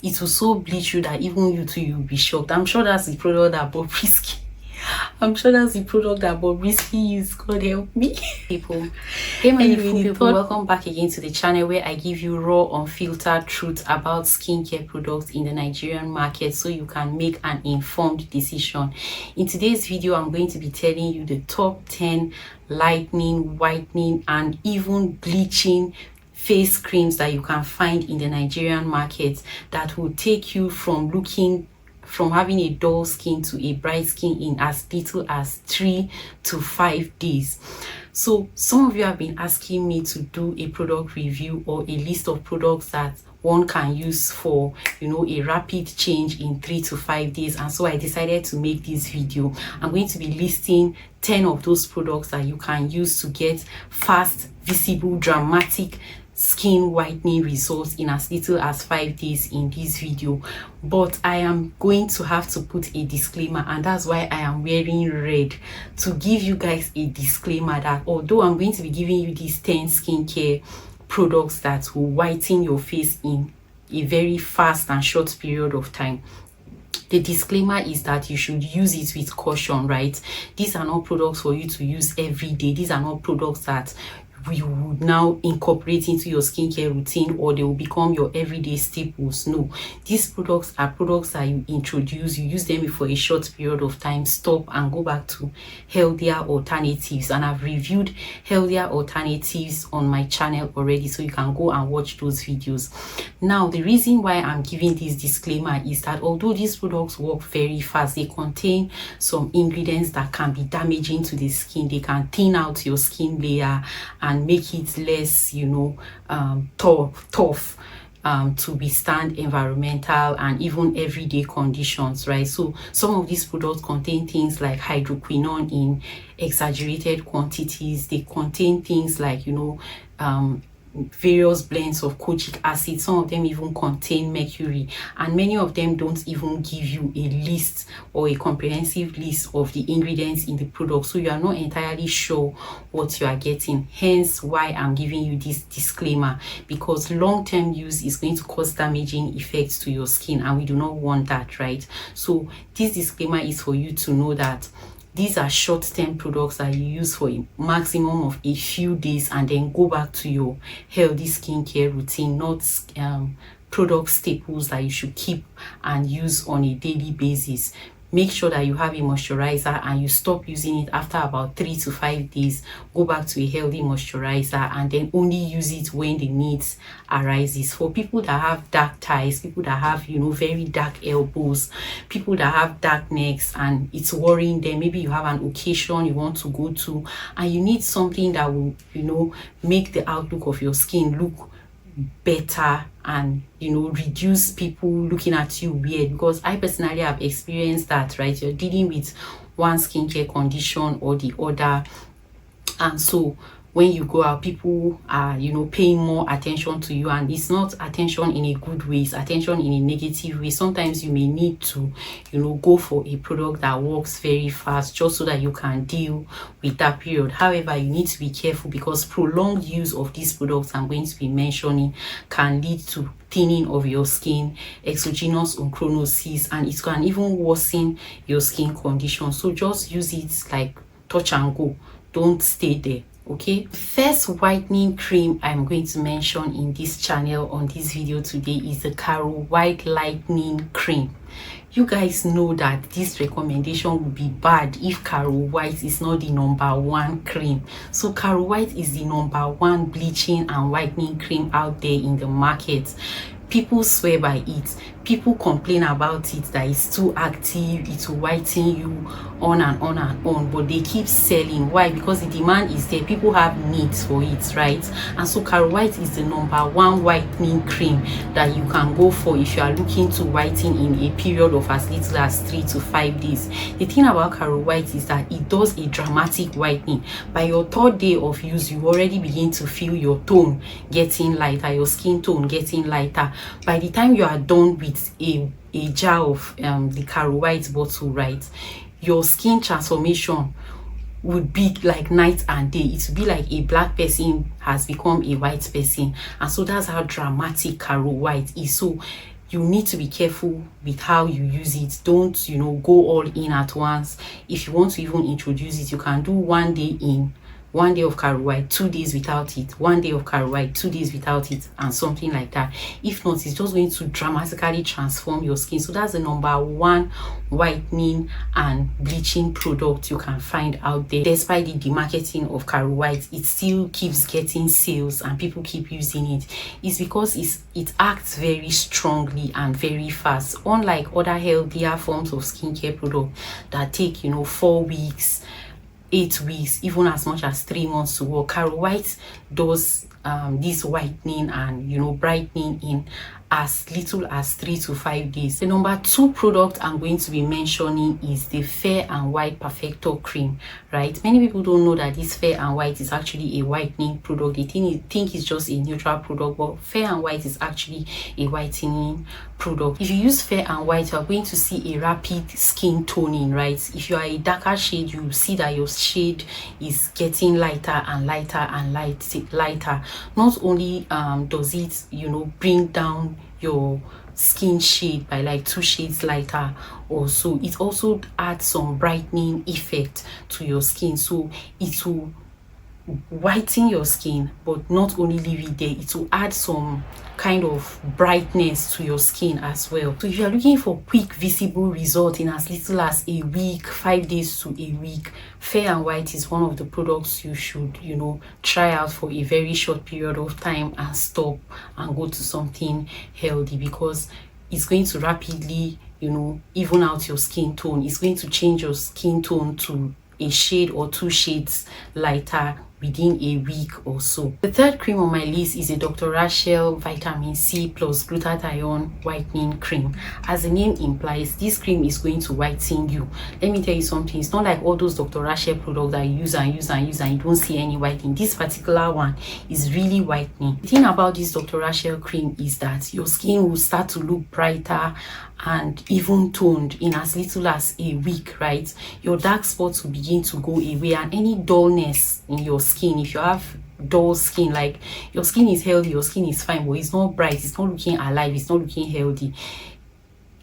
It will so bleach you that even you too, you'll be shocked. I'm sure that's the product that Bobrisky used. God help me. People, hey my beautiful people, welcome back again to the channel where I give you raw, unfiltered truth about skincare products in the Nigerian market so you can make an informed decision. In today's video, I'm going to be telling you the top 10 lightening, whitening, and even bleaching face creams that you can find in the Nigerian market that will take you from having a dull skin to a bright skin in as little as 3 to 5 days. So some of you have been asking me to do a product review or a list of products that one can use for, a rapid change in 3 to 5 days, and so I decided to make this video. I'm going to be listing 10 of those products that you can use to get fast, visible, dramatic skin whitening results in as little as 5 days in this video. But I am going to have to put a disclaimer, and that's why I am wearing red, to give you guys a disclaimer that although I'm going to be giving you these 10 skincare products that will whiten your face in a very fast and short period of time, the disclaimer is that you should use it with caution, right? These are not products for you to use every day. These are not products that you would now incorporate into your skincare routine or they will become your everyday staples. No, these products are products that you introduce, you use them for a short period of time, stop and go back to healthier alternatives. And I've reviewed healthier alternatives on my channel already, so you can go and watch those videos. Now, the reason why I'm giving this disclaimer is that although these products work very fast, they contain some ingredients that can be damaging to the skin. They can thin out your skin layer and make it less, tough to withstand environmental and even everyday conditions, right? So some of these products contain things like hydroquinone in exaggerated quantities. They contain things like, various blends of kojic acid. Some of them even contain mercury, and many of them don't even give you a list or a comprehensive list of the ingredients in the product, so you are not entirely sure what you are getting. Hence why I'm giving you this disclaimer, because long-term use is going to cause damaging effects to your skin, and we do not want that, right? So this disclaimer is for you to know that these are short-term products that you use for a maximum of a few days and then go back to your healthy skincare routine, not product staples that you should keep and use on a daily basis. Make sure that you have a moisturizer and you stop using it after about 3 to 5 days. Go back to a healthy moisturizer and then only use it when the needs arises. For people that have dark thighs, people that have, very dark elbows, people that have dark necks and it's worrying them, maybe you have an occasion you want to go to and you need something that will, make the outlook of your skin look better and reduce people looking at you weird, because I personally have experienced that, right? You're dealing with one skincare condition or the other, and so when you go out, people are paying more attention to you, and it's not attention in a good way, it's attention in a negative way. Sometimes you may need to go for a product that works very fast just so that you can deal with that period. However, you need to be careful, because prolonged use of these products I'm going to be mentioning can lead to thinning of your skin, exogenous ochronosis, and it can even worsen your skin condition. So just use it like touch and go, don't stay there. Okay, first whitening cream I'm going to mention in this channel on this video today is the Caro White Lightening Cream. You guys know that this recommendation would be bad if Caro White is not the #1 cream. So Caro White is the #1 bleaching and whitening cream out there in the market. People swear by it. People complain about it, that it's too active, it will whiten you, on and on and on, but they keep selling. Why? Because the demand is there, people have needs for it, right? And so Caro White is the #1 whitening cream that you can go for if you are looking to whiten in a period of as little as 3 to 5 days. The thing about Caro White is that it does a dramatic whitening. By your 3rd day of use, you already begin to feel your tone getting lighter, your skin tone getting lighter. By the time you are done with a jar of the Caro White bottle, right, your skin transformation would be like night and day. It would be like a black person has become a white person, and so that's how dramatic Caro White is. So you need to be careful with how you use it. Don't, you know, go all in at once. If you want to even introduce it, you can do 1 day in, 1 day of Caro White, 2 days without it, 1 day of Caro White, 2 days without it, and something like that. If not, it's just going to dramatically transform your skin. So that's the #1 whitening and bleaching product you can find out there. Despite the demarketing of Caro White, it still keeps getting sales and people keep using it. It's because it acts very strongly and very fast, unlike other healthier forms of skincare product that take, you know, 4 weeks, 8 weeks, even as much as 3 months to work. Caro White does this whitening and, you know, brightening in as little as 3 to 5 days. The #2 product I'm going to be mentioning is the Fair and White Perfector Cream, right? Many people don't know that this Fair and White is actually a whitening product. They think it's just a neutral product, but Fair and White is actually a whitening product. If you use Fair and White, you are going to see a rapid skin toning, right? If you are a darker shade, you will see that your shade is getting lighter and lighter and lighter. Not only does it, you know, bring down your skin shade by like 2 shades lighter or so, it also adds some brightening effect to your skin. So it will whiten your skin, but not only leave it there, it will add some kind of brightness to your skin as well. So if you are looking for quick visible result in as little as a week, 5 days to a week, Fair and White is one of the products you should, you know, try out for a very short period of time and stop and go to something healthy, because it's going to rapidly, you know, even out your skin tone. It's going to change your skin tone to a shade or 2 shades lighter within a week or so. The third cream on my list is a Dr. Rachel Vitamin C plus Glutathione Whitening Cream. As the name implies, this cream is going to whiten you. Let me tell you something, it's not like all those Dr. Rachel products that you use and you don't see any whitening. This particular one is really whitening. The thing about this Dr. Rachel cream is that your skin will start to look brighter and even toned in as little as a week, right? Your dark spots will begin to go away, and any dullness in your skin, if you have dull skin, like your skin is healthy, your skin is fine, but it's not bright, it's not looking alive, it's not looking healthy.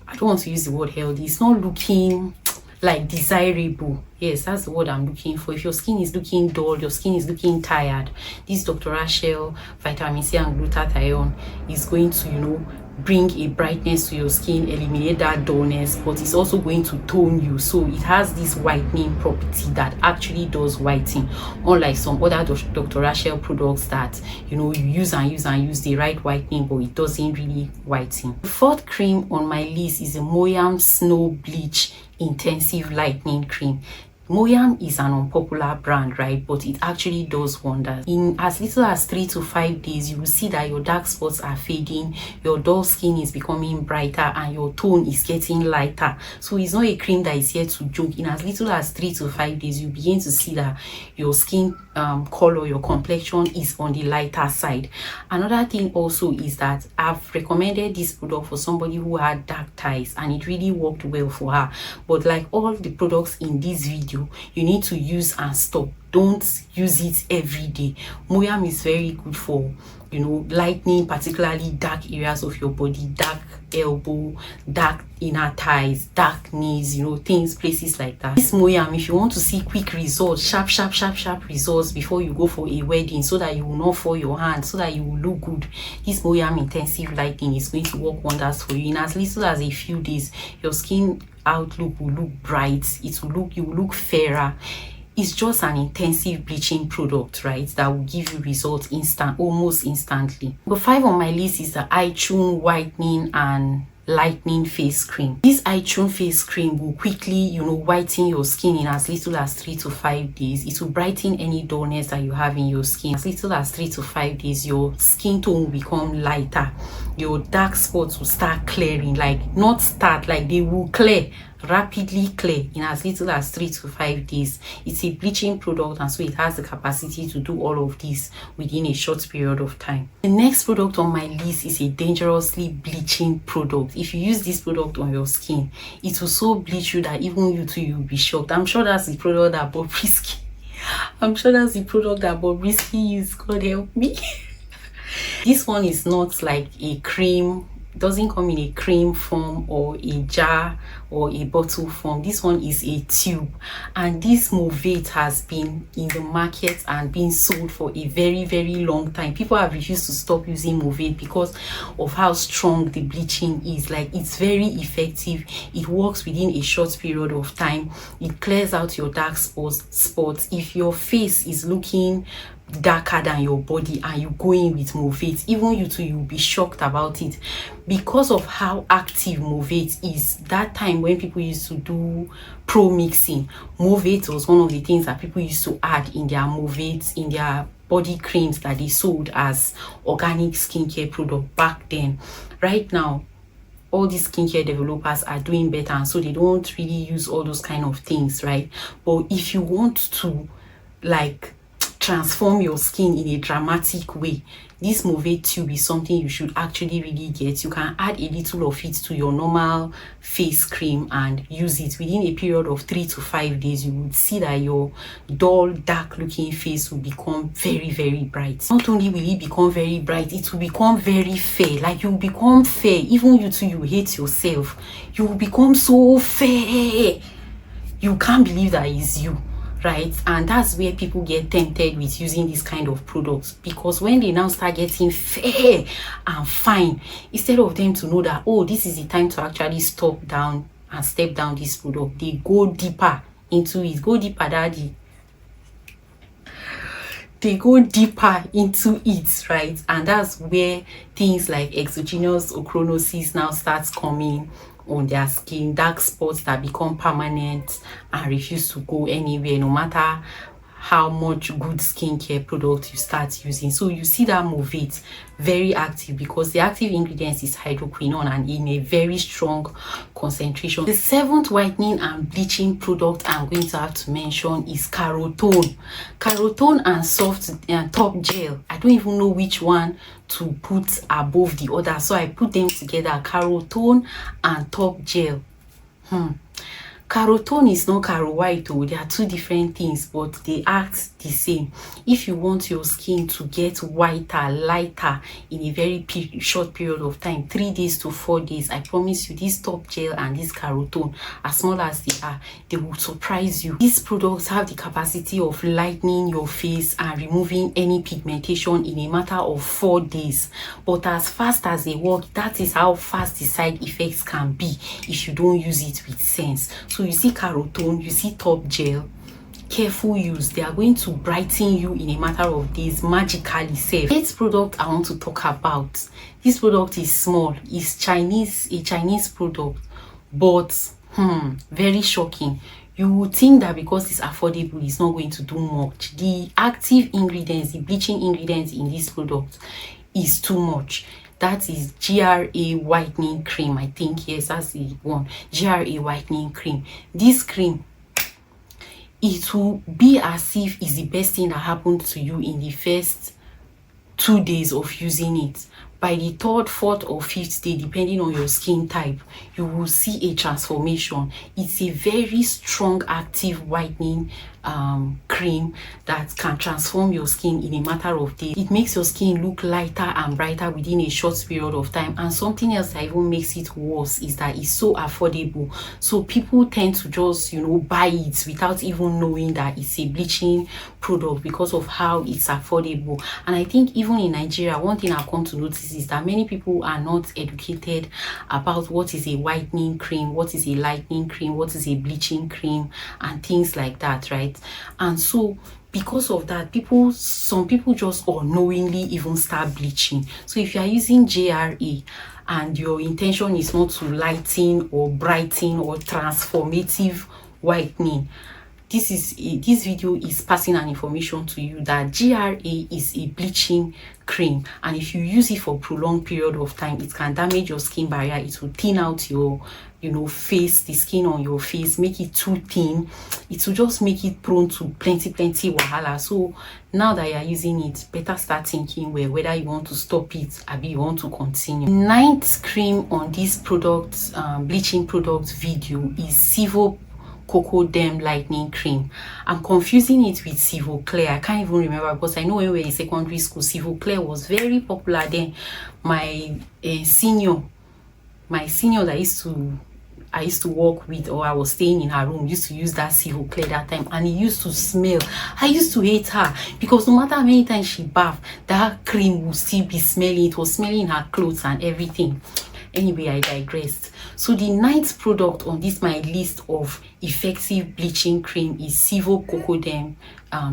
I don't want to use the word healthy, it's not looking like desirable. Yes, that's the word I'm looking for. If your skin is looking dull, your skin is looking tired, this Dr. Rachel Vitamin C and Glutathione is going to, you know, bring a brightness to your skin, eliminate that dullness, but it's also going to tone you. So it has this whitening property that actually does whiten, unlike some other Dr. Rachel products that, you know, you use the right whitening, but it doesn't really whiten. The fourth cream on my list is a Moyam Snow Bleach Intensive Lightening Cream. Moyam is an unpopular brand, right? But it actually does wonders. In as little as 3 to 5 days, you will see that your dark spots are fading, your dull skin is becoming brighter, and your tone is getting lighter. So it's not a cream that is here to joke. In as little as 3 to 5 days, you begin to see that your skin color, your complexion is on the lighter side. Another thing also is that I've recommended this product for somebody who had dark ties, and it really worked well for her. But like all the products in this video, you need to use and stop. Don't use it every day. Moyam is very good for, you know, lightening particularly dark areas of your body, dark elbow, dark inner thighs, dark knees, you know, things, places like that. This Moyam, if you want to see quick results, sharp results before you go for a wedding, so that you will not fall your hand, so that you will look good, this Moyam Intensive Lightening is going to work wonders for you. In as little as a few days, your skin outlook will look bright, you will look fairer. It's just an intensive bleaching product, right, that will give you results almost instantly. Number 5 on my list is the iChun Whitening and Lightening Face Cream. This iChun face cream will quickly, you know, whiten your skin in as little as 3 to 5 days. It will brighten any dullness that you have in your skin. As little as 3 to 5 days, your skin tone will become lighter. Your dark spots will start clearing, they will clear, rapidly clear in as little as 3 to 5 days. It's a bleaching product, and so it has the capacity to do all of this within a short period of time. The next product on my list is a dangerously bleaching product. If you use this product on your skin, it will so bleach you that even you too, you'll be shocked. I'm sure that's the product that Bobrisky used. God help me. This one is not like a cream doesn't come in a cream form or a jar or a bottle form. This one is a tube, and this Movate has been in the market and being sold for a very long time. People have refused to stop using Movate because of how strong the bleaching is. Like, it's very effective. It works within a short period of time. It clears out your dark spots. If your face is looking darker than your body and you go in with Movate, even you too, you'll be shocked about it because of how active Movate is. That time when people used to do pro mixing, Movate was one of the things that people used to add in their Movates, in their body creams that they sold as organic skincare product back then. Right now, all these skincare developers are doing better, and so they don't really use all those kind of things, right? But if you want to like transform your skin in a dramatic way, this Movate tube is something you should actually really get. You can add a little of it to your normal face cream and use it. Within a period of 3 to 5 days, you would see that your dull, dark looking face will become very bright. Not only will it become very bright, it will become very fair. Like, you will become fair. Even you too, you hate yourself. You will become so fair. You can't believe that it's you. Right? And that's where people get tempted with using this kind of products, because when they now start getting fair and fine, instead of them to know that, oh, this is the time to actually stop down and step down this product, they go deeper into it. Go deeper, daddy. They go deeper into it, right? And that's where things like exogenous ochronosis now starts coming on their skin, dark spots that become permanent and refuse to go anywhere, no matter how much good skincare product you start using. So you see that Movate very active because the active ingredients is hydroquinone and in a very strong concentration. The 7th whitening and bleaching product I'm going to have to mention is Carotone. Carotone and soft top gel. I don't even know which one to put above the other, so I put them together. Carotone and top gel. Carotone is not caro white, oh, they are two different things, but they act the same. If you want your skin to get whiter, lighter in a very short period of time, 3 days to 4 days, I promise you, this top gel and this Carotone, as small as they are, they will surprise you. These products have the capacity of lightening your face and removing any pigmentation in a matter of 4 days. But as fast as they work, that is how fast the side effects can be if you don't use it with sense. So you see Carotone, you see top gel, careful use, they are going to brighten you in a matter of days, magically safe. This product I want to talk about, this product is small, it's a Chinese product, but very shocking. You would think that because it's affordable, it's not going to do much. The active ingredients, the bleaching ingredients in this product is too much. That is GRA whitening cream, I think. Yes, that's the one. GRA whitening cream. This cream, it will be as if it's the best thing that happened to you in the first 2 days of using it. By the 3rd, 4th, or 5th day, depending on your skin type, you will see a transformation. It's a very strong, active whitening cream that can transform your skin in a matter of days. It makes your skin look lighter and brighter within a short period of time. And something else that even makes it worse is that it's so affordable. So people tend to just, buy it without even knowing that it's a bleaching product because of how it's affordable. And I think even in Nigeria, one thing I've come to notice is that many people are not educated about what is a whitening cream, what is a lightening cream, what is a bleaching cream, and things like that, right? And so because of that, some people just unknowingly even start bleaching. So if you are using JRA and your intention is not to lighten or brighten or transformative whitening, this video is passing an information to you that GRA is a bleaching cream, and if you use it for a prolonged period of time, it can damage your skin barrier. It will thin out your face, the skin on your face, make it too thin. It will just make it prone to plenty wahala. So now that you are using it, better start thinking whether you want to stop it or you want to continue. 9th cream on this product, bleaching product video, is Sivo Cocoa Derm Lightening Cream. I'm confusing it with Sivo Clear. I can't even remember, because I know when we were in secondary school, Sivo Clear was very popular then. My senior my senior that I used to work with, or I was staying in her room, used to use that Civil Clear that time, and it used to smell. I used to hate her because no matter how many times she bathed, that cream would still be smelling. It was smelling her clothes and everything. Anyway, I digressed. So the ninth product on this my list of effective bleaching cream is Civil Cocodem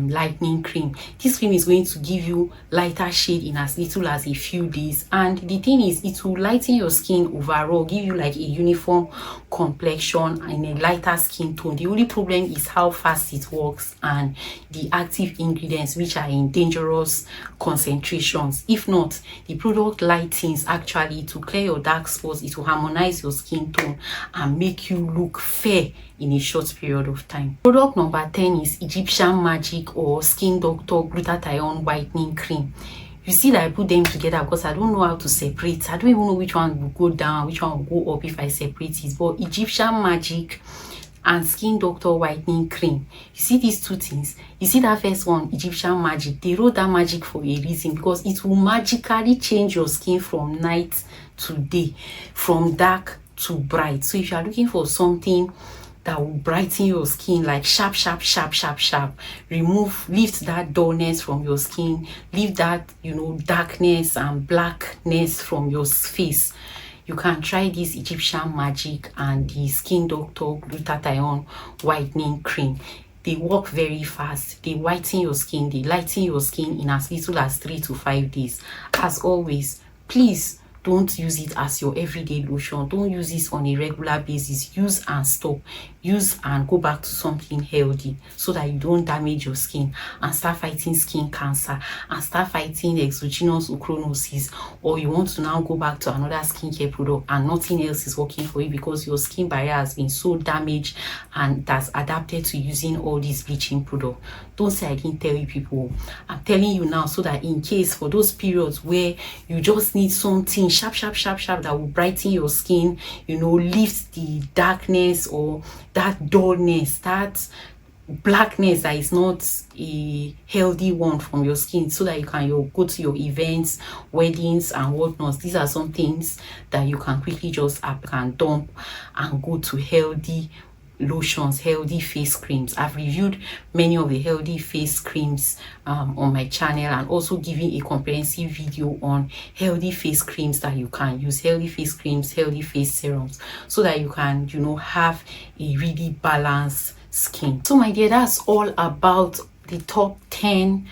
lightening cream. This cream is going to give you lighter shade in as little as a few days, and the thing is, it will lighten your skin overall, give you like a uniform complexion and a lighter skin tone. The only problem is how fast it works and the active ingredients, which are in dangerous concentrations. If not, the product lightens actually to clear your dark spots. It will harmonize your skin tone and make you look fair in a short period of time. Product number 10 is Egyptian Magic or Skin Doctor Glutathione Whitening Cream. You see that I put them together because I don't know how to separate. I don't even know which one will go down, which one will go up if I separate it. But Egyptian Magic and Skin Doctor Whitening Cream, you see these two things? You see that first one, Egyptian Magic? They wrote that magic for a reason, because it will magically change your skin from night to day, from dark to bright. So if you are looking for something that will brighten your skin, like sharp, lift that dullness from your skin, leave that, you know, darkness and blackness from your face, you can try this Egyptian Magic and the Skin Doctor Glutathione Whitening Cream. They work very fast. They whiten your skin, they lighten your skin in as little as 3 to 5 days. As always, please don't use it as your everyday lotion. Don't use this on a regular basis. Use and stop. Use and go back to something healthy, so that you don't damage your skin and start fighting skin cancer and start fighting exogenous ochronosis, or you want to now go back to another skincare product and nothing else is working for you because your skin barrier has been so damaged and that's adapted to using all these bleaching products. Don't say I didn't tell you, people. I'm telling you now, so that in case for those periods where you just need something sharp that will brighten your skin, you know, lift the darkness or that dullness, that blackness that is not a healthy one from your skin, so that you can go to your events, weddings and whatnot. These are some things that you can quickly just up and dump and go to healthy lotions, healthy face creams. I've reviewed many of the healthy face creams on my channel, and also giving a comprehensive video on healthy face creams that you can use, healthy face creams, healthy face serums, so that you can, you know, have a really balanced skin. So my dear, that's all about the top 10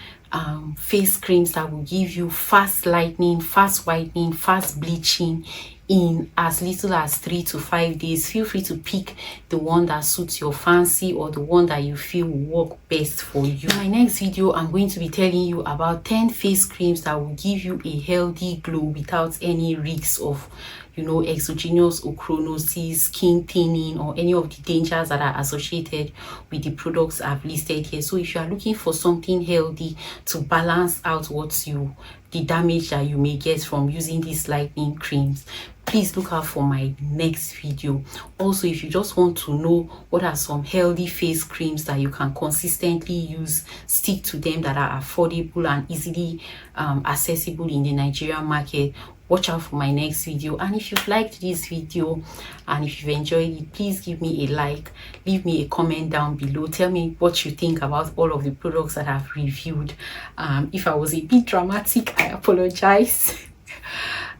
face creams that will give you fast lightening, fast whitening, fast bleaching in as little as 3 to 5 days. Feel free to pick the one that suits your fancy or the one that you feel will work best for you. In my next video, I'm going to be telling you about 10 face creams that will give you a healthy glow without any risks of, you know, exogenous ochronosis, skin thinning, or any of the dangers that are associated with the products I've listed here. So if you are looking for something healthy to balance out the damage that you may get from using these lightening creams, please look out for my next video. Also, if you just want to know what are some healthy face creams that you can consistently use, stick to them, that are affordable and easily accessible in the Nigerian market, watch out for my next video. And if you've liked this video and if you've enjoyed it, please give me a like, leave me a comment down below, tell me what you think about all of the products that I've reviewed. If I was a bit dramatic, I apologize.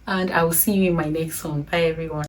And I will see you in my next one. Bye everyone.